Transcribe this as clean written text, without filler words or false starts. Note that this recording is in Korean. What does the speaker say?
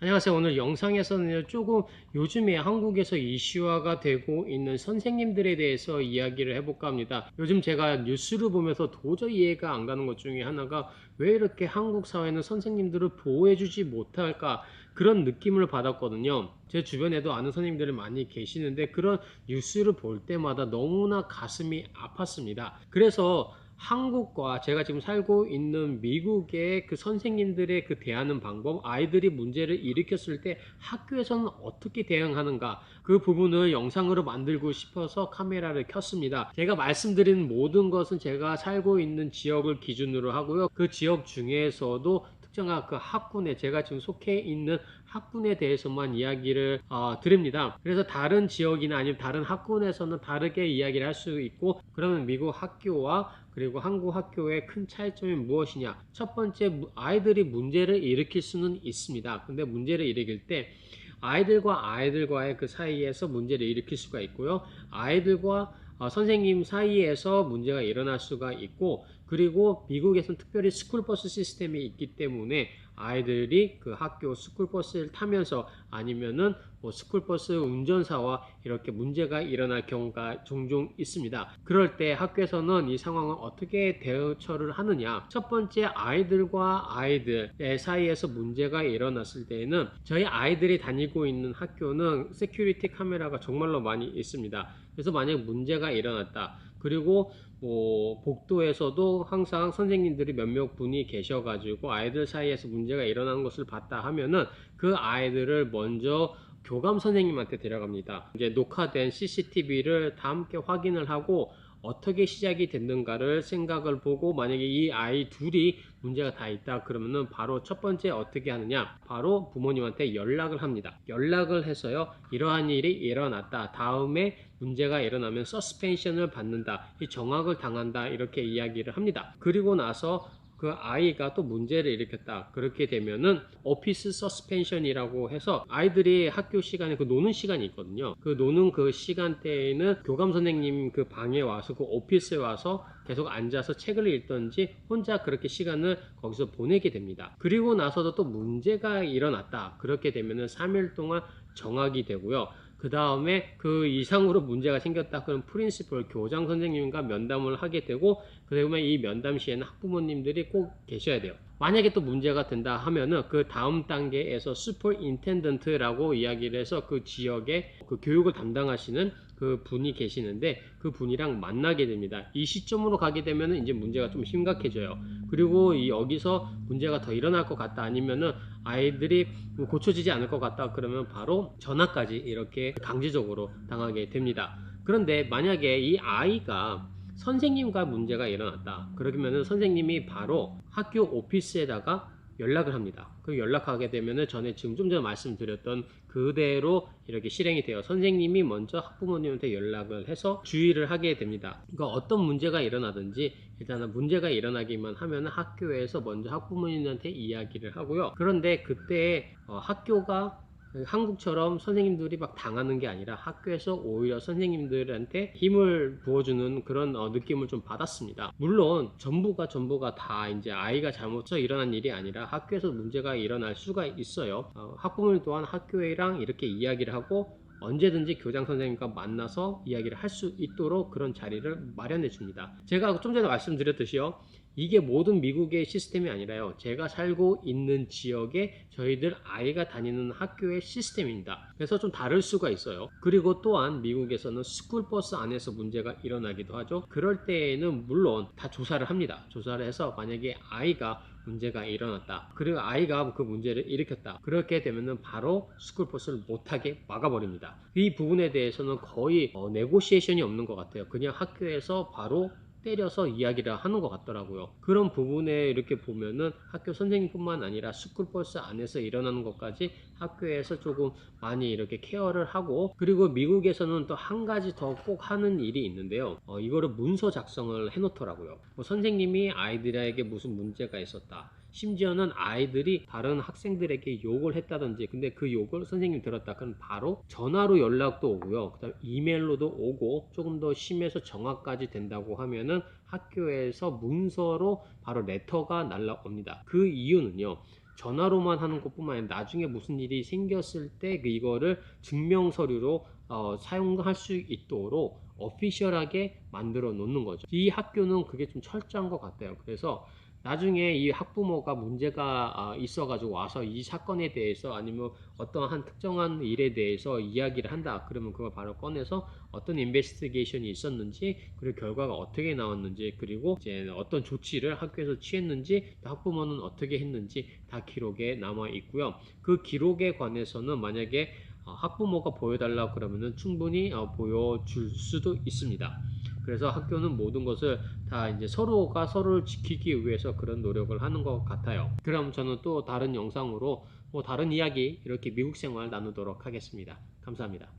안녕하세요. 오늘 영상에서는 조금 요즘에 한국에서 이슈화가 되고 있는 선생님들에 대해서 이야기를 해볼까 합니다. 요즘 제가 뉴스를 보면서 도저히 이해가 안 가는 것 중에 하나가 왜 이렇게 한국 사회는 선생님들을 보호해주지 못할까, 그런 느낌을 받았거든요. 제 주변에도 아는 선생님들이 많이 계시는데 그런 뉴스를 볼 때마다 너무나 가슴이 아팠습니다. 그래서 한국과 제가 지금 살고 있는 미국의 그 선생님들의 그 대하는 방법, 아이들이 문제를 일으켰을 때 학교에서는 어떻게 대응하는가, 그 부분을 영상으로 만들고 싶어서 카메라를 켰습니다. 제가 말씀드린 모든 것은 제가 살고 있는 지역을 기준으로 하고요. 그 지역 중에서도 특정한 그 학군에, 제가 지금 속해 있는 학군에 대해서만 이야기를 드립니다. 그래서 다른 지역이나 아니면 다른 학군에서는 다르게 이야기를 할 수 있고, 그러면 미국 학교와 그리고 한국 학교의 큰 차이점이 무엇이냐? 첫 번째, 아이들이 문제를 일으킬 수는 있습니다. 근데 문제를 일으킬 때 아이들과 아이들과의 그 사이에서 문제를 일으킬 수가 있고요. 아이들과 선생님 사이에서 문제가 일어날 수가 있고, 그리고 미국에서는 특별히 스쿨버스 시스템이 있기 때문에 아이들이 그 학교 스쿨버스를 타면서 아니면은 뭐 스쿨버스 운전사와 이렇게 문제가 일어날 경우가 종종 있습니다. 그럴 때 학교에서는 이 상황을 어떻게 대처를 하느냐? 첫 번째, 아이들과 아이들의 사이에서 문제가 일어났을 때에는, 저희 아이들이 다니고 있는 학교는 세큐리티 카메라가 정말로 많이 있습니다. 그래서 만약 문제가 일어났다, 그리고 뭐 복도에서도 항상 선생님들이 몇몇 분이 계셔가지고 아이들 사이에서 문제가 일어나는 것을 봤다 하면은 그 아이들을 먼저 교감 선생님한테 데려갑니다. 이제 녹화된 CCTV를 다 함께 확인을 하고 어떻게 시작이 됐는가를 생각을 보고, 만약에 이 아이 둘이 문제가 다 있다 그러면은 바로 첫 번째 어떻게 하느냐, 바로 부모님한테 연락을 합니다. 연락을 해서요, 이러한 일이 일어났다, 다음에 문제가 일어나면 서스펜션을 받는다, 이 정학을 당한다, 이렇게 이야기를 합니다. 그리고 나서 그 아이가 또 문제를 일으켰다, 그렇게 되면은 오피스 서스펜션이라고 해서 아이들이 학교 시간에 그 노는 시간이 있거든요. 그 노는 그 시간대에는 교감 선생님 그 방에 와서, 그 오피스에 와서 계속 앉아서 책을 읽던지 혼자 그렇게 시간을 거기서 보내게 됩니다. 그리고 나서도 또 문제가 일어났다, 그렇게 되면은 3일 동안 정학이 되고요. 그 다음에 그 이상으로 문제가 생겼다 그럼 프린시플, 교장 선생님과 면담을 하게 되고, 그다음에 이 면담 시에는 학부모님들이 꼭 계셔야 돼요. 만약에 또 문제가 된다 하면은 그 다음 단계에서 슈퍼인텐던트라고 이야기를 해서 그 지역에 그 교육을 담당하시는 그 분이 계시는데 그 분이랑 만나게 됩니다. 이 시점으로 가게 되면은 이제 문제가 좀 심각해져요. 그리고 여기서 문제가 더 일어날 것 같다, 아니면은 아이들이 고쳐지지 않을 것 같다 그러면 바로 전학까지 이렇게 강제적으로 당하게 됩니다. 그런데 만약에 이 아이가 선생님과 문제가 일어났다 그러면은 선생님이 바로 학교 오피스에다가 연락을 합니다. 그 연락하게 되면은 전에 지금 좀 전에 말씀드렸던 그대로 이렇게 실행이 돼요. 선생님이 먼저 학부모님한테 연락을 해서 주의를 하게 됩니다. 그러니까 어떤 문제가 일어나든지 일단은 문제가 일어나기만 하면 학교에서 먼저 학부모님한테 이야기를 하고요. 그런데 그때 학교가 한국처럼 선생님들이 막 당하는 게 아니라 학교에서 오히려 선생님들한테 힘을 부어주는 그런 느낌을 좀 받았습니다. 물론 전부가 다 이제 아이가 잘못해서 일어난 일이 아니라 학교에서 문제가 일어날 수가 있어요. 학부모님 또한 학교랑 이렇게 이야기를 하고 언제든지 교장 선생님과 만나서 이야기를 할 수 있도록 그런 자리를 마련해 줍니다. 제가 좀 전에 말씀드렸듯이요, 이게 모든 미국의 시스템이 아니라요, 제가 살고 있는 지역에 저희들 아이가 다니는 학교의 시스템입니다. 그래서 좀 다를 수가 있어요. 그리고 또한 미국에서는 스쿨버스 안에서 문제가 일어나기도 하죠. 그럴 때에는 물론 다 조사를 합니다. 조사를 해서 만약에 아이가 문제가 일어났다, 그리고 아이가 그 문제를 일으켰다, 그렇게 되면은 바로 스쿨버스를 못하게 막아버립니다. 이 부분에 대해서는 거의 네고시에이션이 없는 것 같아요. 그냥 학교에서 바로 때려서 이야기를 하는 것 같더라고요. 그런 부분에 이렇게 보면은 학교 선생님뿐만 아니라 스쿨버스 안에서 일어나는 것까지 학교에서 조금 많이 이렇게 케어를 하고, 그리고 미국에서는 또 한 가지 더 꼭 하는 일이 있는데요, 이거를 문서 작성을 해 놓더라고요. 뭐 선생님이 아이들에게 무슨 문제가 있었다, 심지어는 아이들이 다른 학생들에게 욕을 했다든지, 근데 그 욕을 선생님이 들었다 그럼 바로 전화로 연락도 오고요, 그 다음 이메일로도 오고, 조금 더 심해서 정화까지 된다고 하면은 학교에서 문서로 바로 레터가 날라옵니다. 그 이유는요, 전화로만 하는 것뿐만 아니라 나중에 무슨 일이 생겼을 때 이거를 증명 서류로 사용할 수 있도록 오피셜하게 만들어 놓는 거죠. 이 학교는 그게 좀 철저한 것 같아요. 그래서 나중에 이 학부모가 문제가 있어가지고 와서 이 사건에 대해서 아니면 어떠한 특정한 일에 대해서 이야기를 한다. 그러면 그걸 바로 꺼내서 어떤 인베스티게이션이 있었는지, 그리고 결과가 어떻게 나왔는지, 그리고 이제 어떤 조치를 학교에서 취했는지, 학부모는 어떻게 했는지 다 기록에 남아 있고요. 그 기록에 관해서는 만약에 학부모가 보여달라 그러면은 충분히 보여줄 수도 있습니다. 그래서 학교는 모든 것을 다 이제 서로가 서로를 지키기 위해서 그런 노력을 하는 것 같아요. 그럼 저는 또 다른 영상으로 다른 이야기 이렇게 미국 생활 나누도록 하겠습니다. 감사합니다.